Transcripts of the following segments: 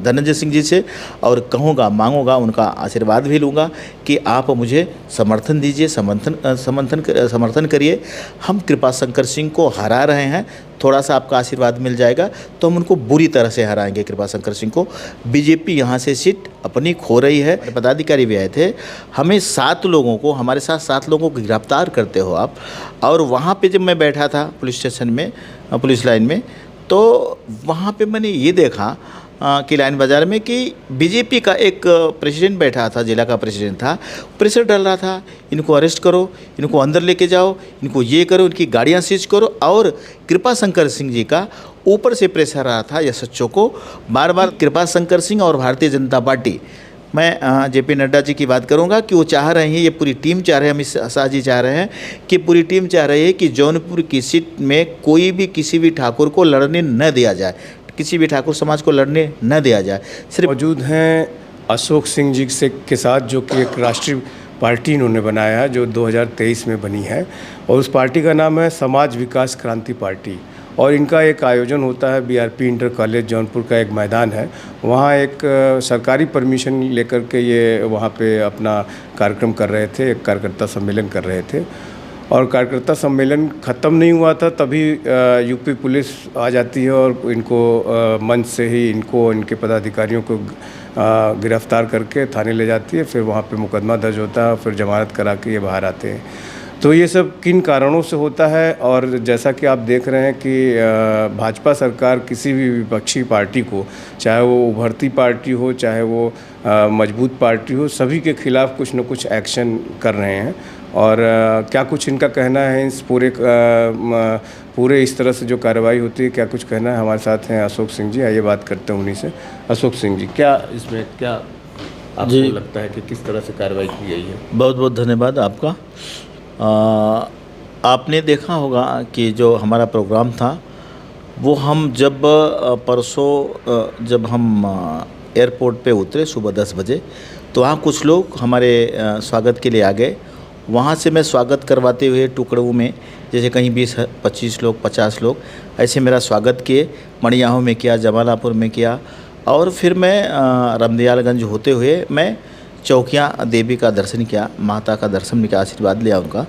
धनंजय सिंह जी से और कहूँगा, मांगूंगा, उनका आशीर्वाद भी लूँगा कि आप मुझे समर्थन दीजिए, समर्थन करिए। हम कृपाशंकर सिंह को हरा रहे हैं, थोड़ा सा आपका आशीर्वाद मिल जाएगा तो हम उनको बुरी तरह से हराएंगे कृपाशंकर सिंह को। बीजेपी यहाँ से सीट अपनी खो रही है। पदाधिकारी भी आए थे, हमें 7 लोगों को, हमारे साथ 7 लोगों को गिरफ्तार करते हो आप। और वहाँ पे जब मैं बैठा था पुलिस स्टेशन में, पुलिस लाइन में, तो वहाँ पे मैंने ये देखा कि लाइन बाज़ार में कि बीजेपी का एक प्रेसिडेंट बैठा था, जिला का प्रेसिडेंट था, प्रेशर डाल रहा था, इनको अरेस्ट करो, इनको अंदर लेके जाओ, इनको ये करो, इनकी गाड़ियाँ सीज करो। और कृपाशंकर सिंह जी का ऊपर से प्रेशर आ रहा था एसएचओ को बार बार। कृपाशंकर सिंह और भारतीय जनता पार्टी, मैं जेपी नड्डा जी की बात करूंगा कि वो चाह रहे हैं, ये पूरी टीम चाह रहे हैं, अमित शाह जी चाह रहे हैं कि पूरी टीम चाह रही है कि जौनपुर की सीट में कोई भी किसी भी ठाकुर को लड़ने न दिया जाए, किसी भी ठाकुर समाज को लड़ने न दिया जाए। सिर्फ मौजूद हैं अशोक सिंह जी से के साथ, जो कि एक राष्ट्रीय पार्टी इन्होंने बनाया है जो 2023 में बनी है, और उस पार्टी का नाम है समाज विकास क्रांति पार्टी। और इनका एक आयोजन होता है बीआरपी इंटर कॉलेज जौनपुर का एक मैदान है, वहाँ एक सरकारी परमिशन लेकर के ये वहाँ पे अपना कार्यक्रम कर रहे थे, एक कार्यकर्ता सम्मेलन कर रहे थे। और कार्यकर्ता सम्मेलन ख़त्म नहीं हुआ था तभी यूपी पुलिस आ जाती है और इनको मंच से ही इनको, इनके पदाधिकारियों को गिरफ्तार करके थाने ले जाती है। फिर वहाँ पे मुकदमा दर्ज होता है, फिर जमानत करा के ये बाहर आते हैं। तो ये सब किन कारणों से होता है? और जैसा कि आप देख रहे हैं कि भाजपा सरकार किसी भी विपक्षी पार्टी को, चाहे वो उभरती पार्टी हो, चाहे वो मजबूत पार्टी हो, सभी के खिलाफ कुछ न कुछ एक्शन कर रहे हैं। और क्या कुछ इनका कहना है इस पूरे इस तरह से जो कार्रवाई होती है, क्या कुछ कहना है? हमारे साथ हैं अशोक सिंह जी, आइए बात करते हैं उन्हीं से। अशोक सिंह जी, क्या इसमें क्या आपको लगता है कि किस तरह से कार्रवाई की गई है? बहुत बहुत धन्यवाद आपका। आपने देखा होगा कि जो हमारा प्रोग्राम था वो हम जब परसों जब हम एयरपोर्ट पे उतरे सुबह 10 बजे, तो वहाँ कुछ लोग हमारे स्वागत के लिए आ गए। वहाँ से मैं स्वागत करवाते हुए टुकड़ों में, जैसे कहीं 20-25 लोग, 50 लोग ऐसे मेरा स्वागत किए। मणियाहू में किया, जमालापुर में किया, और फिर मैं रामदयालगंज होते हुए मैं चौकियाँ देवी का दर्शन किया, माता का दर्शन किया, आशीर्वाद लिया उनका,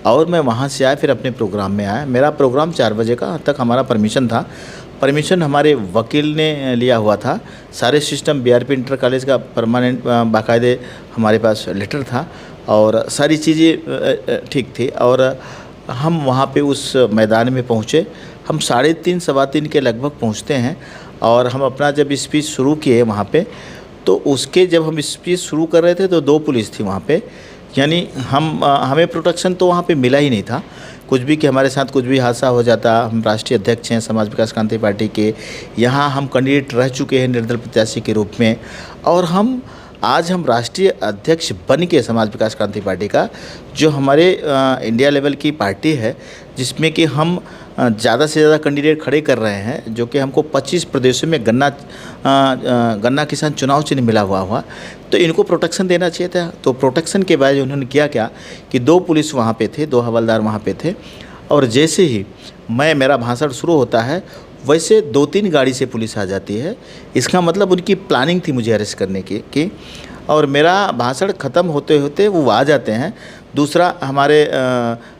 और मैं वहाँ से आया, फिर अपने प्रोग्राम में आया। मेरा प्रोग्राम 4 बजे का तक हमारा परमिशन था। परमिशन हमारे वकील ने लिया हुआ था। सारे सिस्टम बीआरपी इंटर कॉलेज का परमानेंट बाकायदे हमारे पास लेटर था और सारी चीज़ें ठीक थी। और हम वहाँ पे उस मैदान में पहुँचे। हम 3:30 सवा 3 के लगभग पहुँचते हैं। और हम अपना जब स्पीच शुरू किए वहाँ पे, तो उसके जब हम स्पीच शुरू कर रहे थे तो 2 पुलिस थी वहाँ पे। यानी हमें प्रोटेक्शन तो वहाँ पे मिला ही नहीं था कुछ भी, कि हमारे साथ कुछ भी हादसा हो जाता। हम राष्ट्रीय अध्यक्ष हैं समाज विकास क्रांति पार्टी के, यहाँ हम कैंडिडेट रह चुके हैं निर्दल प्रत्याशी के रूप में, और आज हम राष्ट्रीय अध्यक्ष बन के समाज विकास क्रांति पार्टी का, जो हमारे इंडिया लेवल की पार्टी है, जिसमें कि हम ज़्यादा से ज़्यादा कैंडिडेट खड़े कर रहे हैं, जो कि हमको 25 प्रदेशों में गन्ना किसान चुनाव चिन्ह मिला हुआ। तो इनको प्रोटेक्शन देना चाहिए था। तो प्रोटेक्शन के बाद उन्होंने किया क्या कि 2 पुलिस वहाँ पे थे, 2 हवलदार वहाँ पे थे। और जैसे ही मेरा भाषण शुरू होता है, वैसे 2-3 गाड़ी से पुलिस आ जाती है। इसका मतलब उनकी प्लानिंग थी मुझे अरेस्ट करने की। और मेरा भाषण ख़त्म होते होते वो आ जाते हैं। दूसरा, हमारे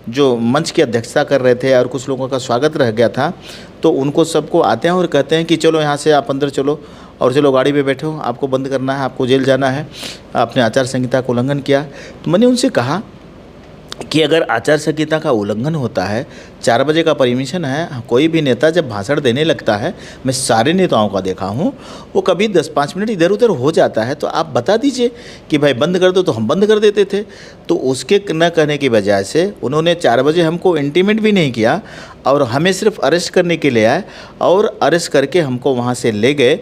जो मंच की अध्यक्षता कर रहे थे और कुछ लोगों का स्वागत रह गया था, तो उनको सबको आते हैं और कहते हैं कि चलो यहाँ से आप अंदर चलो, और चलो गाड़ी में बैठो, आपको बंद करना है, आपको जेल जाना है, आपने आचार संहिता का उल्लंघन किया। तो मैंने उनसे कहा कि अगर आचार संहिता का उल्लंघन होता है, 4 बजे का परमिशन है, कोई भी नेता जब भाषण देने लगता है, मैं सारे नेताओं का देखा हूँ, वो कभी 10-5 मिनट इधर उधर हो जाता है, तो आप बता दीजिए कि भाई बंद कर दो, तो हम बंद कर देते थे। तो उसके न कहने की वजह से उन्होंने 4 बजे हमको इंटीमेट भी नहीं किया और हमें सिर्फ अरेस्ट करने के लिए आए, और अरेस्ट करके हमको वहाँ से ले गए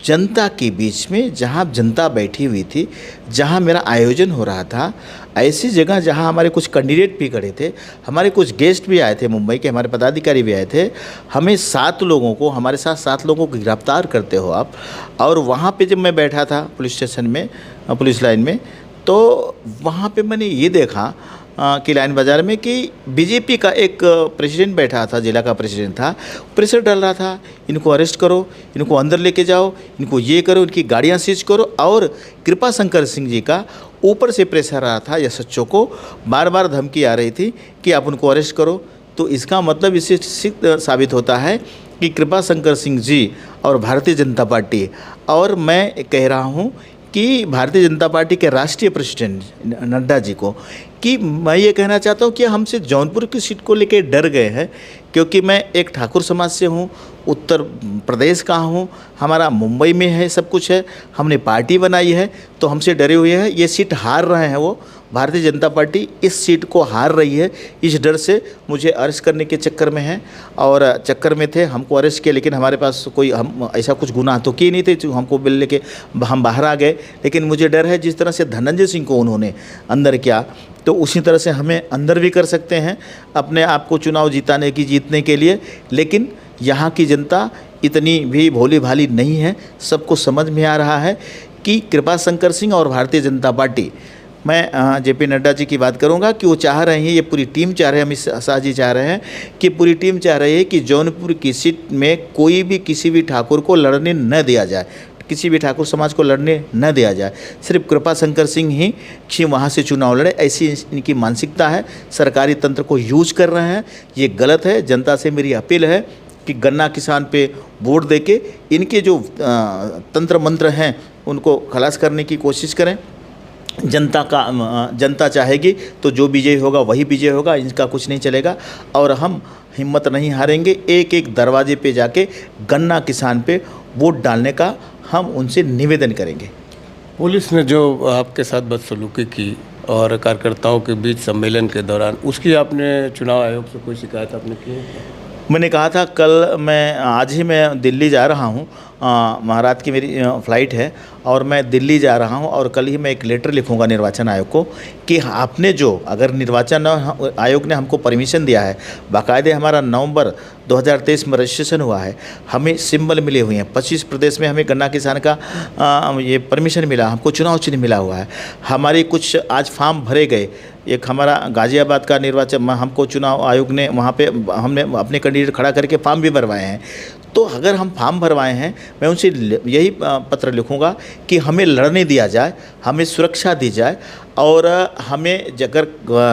जनता के बीच में, जहाँ जनता बैठी हुई थी, जहाँ मेरा आयोजन हो रहा था, ऐसी जगह जहाँ हमारे कुछ कैंडिडेट भी खड़े थे, हमारे कुछ गेस्ट भी आए थे, मुंबई के हमारे पदाधिकारी भी आए थे। हमें 7 लोगों को, हमारे साथ 7 लोगों को गिरफ्तार करते हो आप। और वहाँ पे जब मैं बैठा था पुलिस स्टेशन में, पुलिस लाइन में, तो वहाँ पे मैंने ये देखा की लाइन बाजार में कि बीजेपी का एक प्रेसिडेंट बैठा था, जिला का प्रेसिडेंट था, प्रेशर डाल रहा था, इनको अरेस्ट करो, इनको अंदर लेके जाओ, इनको ये करो, इनकी गाड़ियाँ सीज करो। और कृपा शंकर सिंह जी का ऊपर से प्रेशर आ रहा था, एसएचओ को बार बार धमकी आ रही थी कि आप उनको अरेस्ट करो। तो इसका मतलब इससे सिद्ध साबित होता है कि कृपा शंकर सिंह जी और भारतीय जनता पार्टी, और मैं कह रहा हूँ कि भारतीय जनता पार्टी के राष्ट्रीय प्रेसिडेंट नड्डा जी को, कि मैं ये कहना चाहता हूँ कि हमसे जौनपुर की सीट को लेकर डर गए हैं, क्योंकि मैं एक ठाकुर समाज से हूँ, उत्तर प्रदेश का हूँ, हमारा मुंबई में है, सब कुछ है, हमने पार्टी बनाई है, तो हमसे डरे हुए हैं। ये सीट हार रहे हैं, वो भारतीय जनता पार्टी इस सीट को हार रही है, इस डर से मुझे अरेस्ट करने के चक्कर में है, और चक्कर में थे, हमको अरेस्ट किया, लेकिन हमारे पास कोई हम ऐसा कुछ गुनाह तो किए नहीं थे, जो हमको बिल लेके हम बाहर आ गए। लेकिन मुझे डर है, जिस तरह से धनंजय सिंह को उन्होंने अंदर किया, तो उसी तरह से हमें अंदर भी कर सकते हैं अपने आप को चुनाव जीतने के लिए। लेकिन यहाँ की जनता इतनी भी भोली भाली नहीं है, सबको समझ में आ रहा है कि कृपा शंकर सिंह और भारतीय जनता पार्टी, मैं जेपी नड्डा जी की बात करूंगा कि वो चाह रहे हैं, ये पूरी टीम चाह रहे हैं, अमित शाह जी चाह रहे हैं कि पूरी टीम चाह रही है कि जौनपुर की सीट में कोई भी किसी भी ठाकुर को लड़ने न दिया जाए, किसी भी ठाकुर समाज को लड़ने न दिया जाए, सिर्फ कृपा शंकर सिंह ही वहाँ से चुनाव लड़े, ऐसी इनकी मानसिकता है। सरकारी तंत्र को यूज कर रहे हैं, ये गलत है। जनता से मेरी अपील है कि गन्ना किसान पे वोट देके इनके जो तंत्र मंत्र हैं उनको खलास करने की कोशिश करें। जनता चाहेगी तो जो विजय होगा वही विजय होगा, इनका कुछ नहीं चलेगा। और हम हिम्मत नहीं हारेंगे, एक एक दरवाजे पे जाके गन्ना किसान पे वोट डालने का हम उनसे निवेदन करेंगे। पुलिस ने जो आपके साथ बदसलूकी की और कार्यकर्ताओं के बीच सम्मेलन के दौरान, उसकी आपने चुनाव आयोग से कोई शिकायत आपने की है? मैंने कहा था आज ही मैं दिल्ली जा रहा हूँ, महारात की मेरी फ़्लाइट है और मैं दिल्ली जा रहा हूँ, और कल ही मैं एक लेटर लिखूँगा निर्वाचन आयोग को कि आपने जो, अगर निर्वाचन आयोग ने हमको परमिशन दिया है, बाकायदे हमारा नवंबर 2023 में रजिस्ट्रेशन हुआ है, हमें सिंबल मिले हुए हैं, 25 प्रदेश में हमें गन्ना किसान का ये परमिशन मिला, हमको चुनाव चिन्ह मिला हुआ है, हमारे कुछ आज फॉर्म भरे गए। एक हमारा गाज़ियाबाद का निर्वाचन, हमको चुनाव आयोग ने वहाँ पे, हमने अपने कैंडिडेट खड़ा करके फॉर्म भी भरवाए हैं। तो अगर हम फॉर्म भरवाए हैं, मैं उनसे यही पत्र लिखूँगा कि हमें लड़ने दिया जाए, हमें सुरक्षा दी जाए, और हमें अगर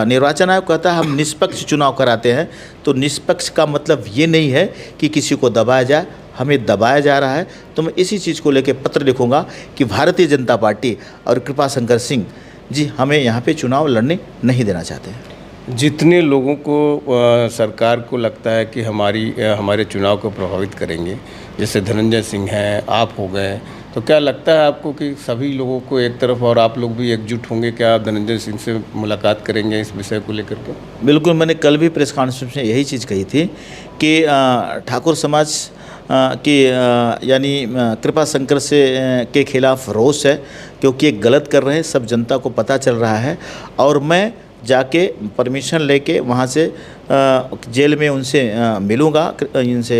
निर्वाचन आयोग कहता है हम निष्पक्ष चुनाव कराते हैं, तो निष्पक्ष का मतलब ये नहीं है कि किसी को दबाया जाए, हमें दबाया जा रहा है। तो मैं इसी चीज़ को लेकर पत्र लिखूँगा कि भारतीय जनता पार्टी और कृपा शंकर सिंह जी हमें यहाँ पे चुनाव लड़ने नहीं देना चाहते हैं। जितने लोगों को सरकार को लगता है कि हमारे चुनाव को प्रभावित करेंगे, जैसे धनंजय सिंह हैं, आप हो गए, तो क्या लगता है आपको कि सभी लोगों को एक तरफ और आप लोग भी एकजुट होंगे? क्या आप धनंजय सिंह से मुलाकात करेंगे इस विषय को लेकर के? बिल्कुल, मैंने कल भी प्रेस कॉन्फ्रेंस में यही चीज़ कही थी कि ठाकुर समाज कि यानी कृपा शंकर से के खिलाफ रोष है, क्योंकि ये गलत कर रहे हैं, सब जनता को पता चल रहा है। और मैं जाके परमिशन लेके वहाँ से जेल में उनसे मिलूँगा, इनसे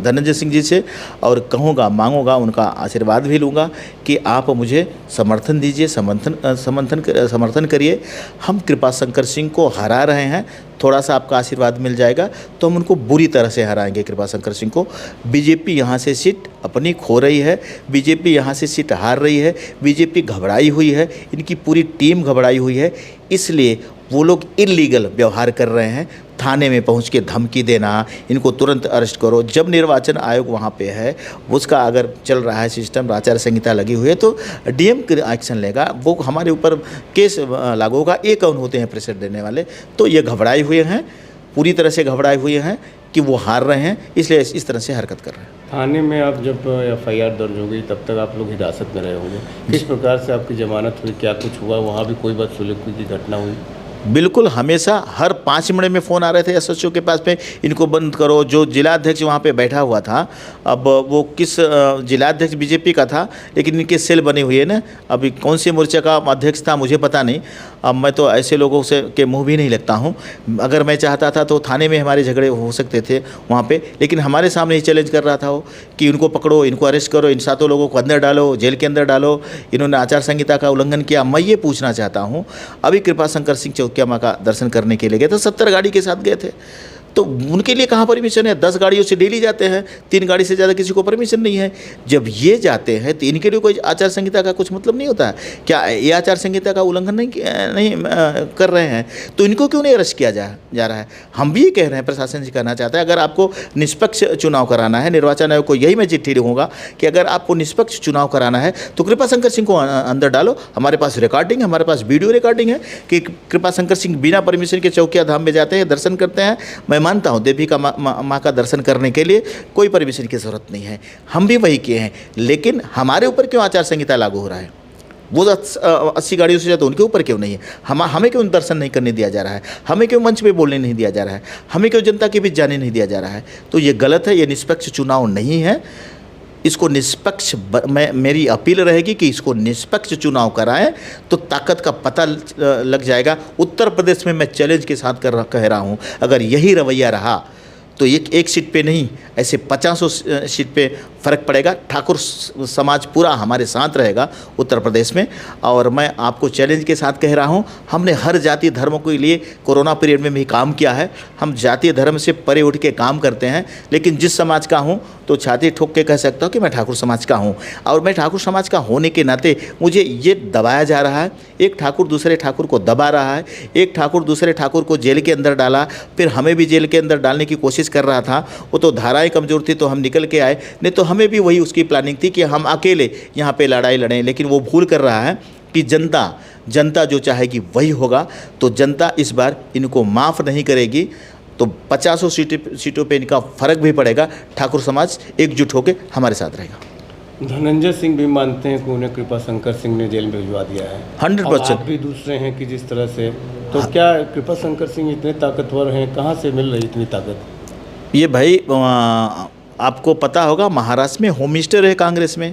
धनंजय सिंह जी से, और कहूँगा, मांगूँगा, उनका आशीर्वाद भी लूँगा कि आप मुझे समर्थन दीजिए, समर्थन करिए। हम कृपा शंकर सिंह को हरा रहे हैं, थोड़ा सा आपका आशीर्वाद मिल जाएगा तो हम उनको बुरी तरह से हराएंगे, कृपा शंकर सिंह को। बीजेपी यहाँ से सीट अपनी खो रही है, बीजेपी यहाँ से सीट हार रही है, बीजेपी घबराई हुई है, इनकी पूरी टीम घबराई हुई है, इसलिए वो लोग इल्लीगल व्यवहार कर रहे हैं। थाने में पहुंच के धमकी देना, इनको तुरंत अरेस्ट करो। जब निर्वाचन आयोग वहाँ पे है, उसका अगर चल रहा है सिस्टम, आचार संहिता लगी हुई है, तो डीएम एक्शन लेगा, वो हमारे ऊपर केस लागू होगा। ये कौन होते हैं प्रेशर देने वाले? तो ये घबराए हुए हैं, पूरी तरह से घबराए हुए हैं कि वो हार रहे हैं, इसलिए इस तरह से हरकत कर रहे हैं। थाने में आप जब FIR दर्ज हो गई तब तक आप लोग हिरासत में रहे होंगे, किस प्रकार से आपकी जमानत हुई, क्या कुछ हुआ? वहाँ भी कोई बदसलूकी की घटना हुई? बिल्कुल, हमेशा हर 5 मिनट में फ़ोन आ रहे थे एसएचओ के पास में, इनको बंद करो। जो जिलाध्यक्ष वहाँ पे बैठा हुआ था, अब वो किस जिलाध्यक्ष बीजेपी का था, लेकिन इनके सेल बने हुए ना, अभी कौन से मोर्चा का अध्यक्ष था मुझे पता नहीं। अब मैं तो ऐसे लोगों से के मुँह भी नहीं लगता हूँ। अगर मैं चाहता था तो थाने में हमारे झगड़े हो सकते थे वहाँ पर, लेकिन हमारे सामने ही चैलेंज कर रहा था वो कि इनको पकड़ो, इनको अरेस्ट करो, इन 7 लोगों को अंदर डालो, जेल के अंदर डालो, इन्होंने आचार संहिता का उल्लंघन किया। मैं ये पूछना चाहता हूँ, अभी कृपा शंकर सिंह चौकिया माँ का दर्शन करने के लिए गए थे, 70 गाड़ी के साथ गए थे। तो उनके लिए कहाँ परमिशन है? 10 गाड़ियों से डेली जाते हैं, 3 गाड़ी से ज़्यादा किसी को परमिशन नहीं है। जब ये जाते हैं तो इनके लिए कोई आचार संहिता का कुछ मतलब नहीं होता है क्या? ये आचार संहिता का उल्लंघन नहीं कर रहे हैं तो इनको क्यों नहीं अरेस्ट किया जा रहा है? हम भी ये कह रहे हैं, प्रशासन से कहना चाहता है, अगर आपको निष्पक्ष चुनाव कराना है, निर्वाचन आयोग को यही मैं चिट्ठी लिखूंगा कि अगर आपको निष्पक्ष चुनाव कराना है तो कृपा शंकर सिंह को अंदर डालो। हमारे पास रिकॉर्डिंग, हमारे पास वीडियो रिकॉर्डिंग है कि कृपा शंकर सिंह बिना परमिशन के चौकिया धाम में जाते हैं, दर्शन करते हैं। मैं मानता हूँ देवी का माँ का दर्शन करने के लिए कोई परमिशन की ज़रूरत नहीं है, हम भी वही किए हैं, लेकिन हमारे ऊपर क्यों आचार संहिता लागू हो रहा है? वो 80 गाड़ियों से ज़्यादा उनके ऊपर क्यों नहीं है? हमें क्यों दर्शन नहीं करने दिया जा रहा है? हमें क्यों मंच पे बोलने नहीं दिया जा रहा है? हमें क्यों जनता के बीच जाने नहीं दिया जा रहा है? तो ये गलत है, ये निष्पक्ष चुनाव नहीं है। इसको निष्पक्ष मेरी अपील रहेगी कि इसको निष्पक्ष चुनाव कराएं तो ताकत का पता लग जाएगा। उत्तर प्रदेश में मैं चैलेंज के साथ कह रहा हूं, अगर यही रवैया रहा तो एक सीट पे नहीं, ऐसे 50 सीट पे फ़र्क पड़ेगा। ठाकुर समाज पूरा हमारे साथ रहेगा उत्तर प्रदेश में। और मैं आपको चैलेंज के साथ कह रहा हूँ, हमने हर जातीय धर्म के लिए कोरोना पीरियड में भी काम किया है। हम जातीय धर्म से परे उठ के काम करते हैं, लेकिन जिस समाज का हूँ तो छाती ठोक के कह सकता हूँ कि मैं ठाकुर समाज का हूँ। और मैं ठाकुर समाज का होने के नाते मुझे ये दबाया जा रहा है, एक ठाकुर दूसरे ठाकुर को दबा रहा है, एक ठाकुर दूसरे ठाकुर को जेल के अंदर डाला, फिर हमें भी जेल के अंदर डालने की कोशिश कर रहा था। वो तो धाराएं कमज़ोर थी तो हम निकल के आए, नहीं तो हमें भी वही उसकी प्लानिंग थी कि हम अकेले यहाँ पे लड़ाई लड़ें। लेकिन वो भूल कर रहा है कि जनता जो चाहेगी वही होगा। तो जनता इस बार इनको माफ़ नहीं करेगी, तो 50 सीटों पे इनका फ़र्क भी पड़ेगा। ठाकुर समाज एकजुट होकर हमारे साथ रहेगा। धनंजय सिंह भी मानते हैं कि उन्हें कृपा शंकर सिंह ने जेल में भिजवा दिया है। 100% आप भी दूसरे हैं कि जिस तरह से, तो क्या कृपा शंकर सिंह इतने ताकतवर हैं? कहाँ से मिल रही इतनी ताकत? ये भाई आपको पता होगा, महाराष्ट्र में होम मिनिस्टर है कांग्रेस में।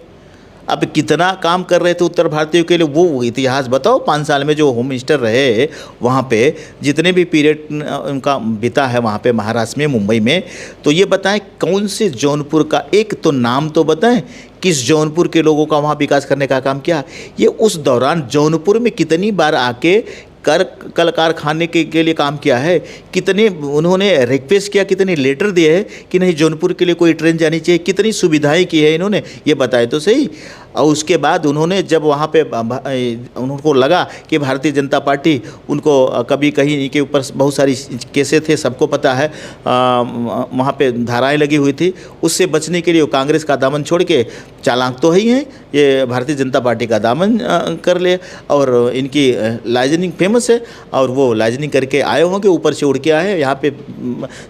अब कितना काम कर रहे थे उत्तर भारतीयों के लिए, वो इतिहास बताओ। 5 साल में जो होम मिनिस्टर रहे वहाँ पे, जितने भी पीरियड उनका बीता है वहाँ पे महाराष्ट्र में, मुंबई में, तो ये बताएं कौन से जौनपुर का, एक तो नाम तो बताएं किस जौनपुर के लोगों का वहाँ विकास करने का काम किया। ये उस दौरान जौनपुर में कितनी बार आके कल कारखाने के लिए काम किया है, कितने उन्होंने रिक्वेस्ट किया, कितने लेटर दिए हैं कि नहीं जौनपुर के लिए कोई ट्रेन जानी चाहिए, कितनी सुविधाएं की है इन्होंने, ये बताए तो सही। और उसके बाद उन्होंने जब वहाँ पे उनको लगा कि भारतीय जनता पार्टी उनको कभी कहीं के ऊपर बहुत सारी केसें थे, सबको पता है, वहाँ पे धाराएं लगी हुई थी, उससे बचने के लिए वो कांग्रेस का दामन छोड़ के, चालाक तो है ही हैं, ये भारतीय जनता पार्टी का दामन कर ले। और इनकी लाइजनिंग फेमस है, और वो लाइजनिंग करके आए होंगे, ऊपर से उड़ के आए। यहाँ पे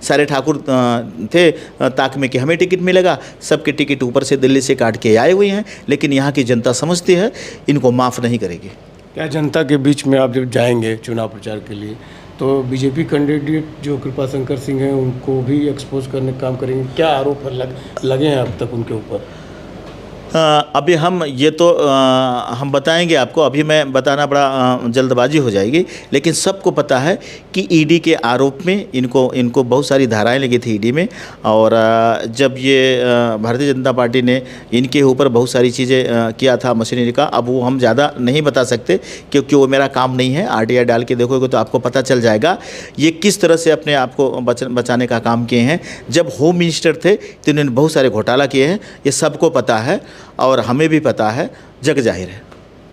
सारे ठाकुर थे ताक में कि हमें टिकट मिलेगा, सबके टिकट ऊपर से दिल्ली से काट के आए हुए हैं। लेकिन यहाँ की जनता समझती है, इनको माफ़ नहीं करेगी। क्या जनता के बीच में आप जब जाएंगे चुनाव प्रचार के लिए, तो बीजेपी कैंडिडेट जो कृपा शंकर सिंह हैं उनको भी एक्सपोज करने का काम करेंगे? क्या आरोप लगे हैं अब तक उनके ऊपर? अभी हम ये तो हम बताएंगे आपको, अभी मैं बताना बड़ा जल्दबाजी हो जाएगी। लेकिन सबको पता है कि ईडी के आरोप में इनको बहुत सारी धाराएं लगी थी ईडी में। और जब ये भारतीय जनता पार्टी ने इनके ऊपर बहुत सारी चीज़ें किया था मशीनरी का, अब वो हम ज़्यादा नहीं बता सकते क्योंकि वो मेरा काम नहीं है। आरटीआई डाल के देखोगे तो आपको पता चल जाएगा ये किस तरह से अपने आप को बचाने का काम किए हैं। जब होम मिनिस्टर थे तो इन्होंने बहुत सारे घोटाला किए हैं, ये सबको पता है और हमें भी पता है, जग जाहिर है।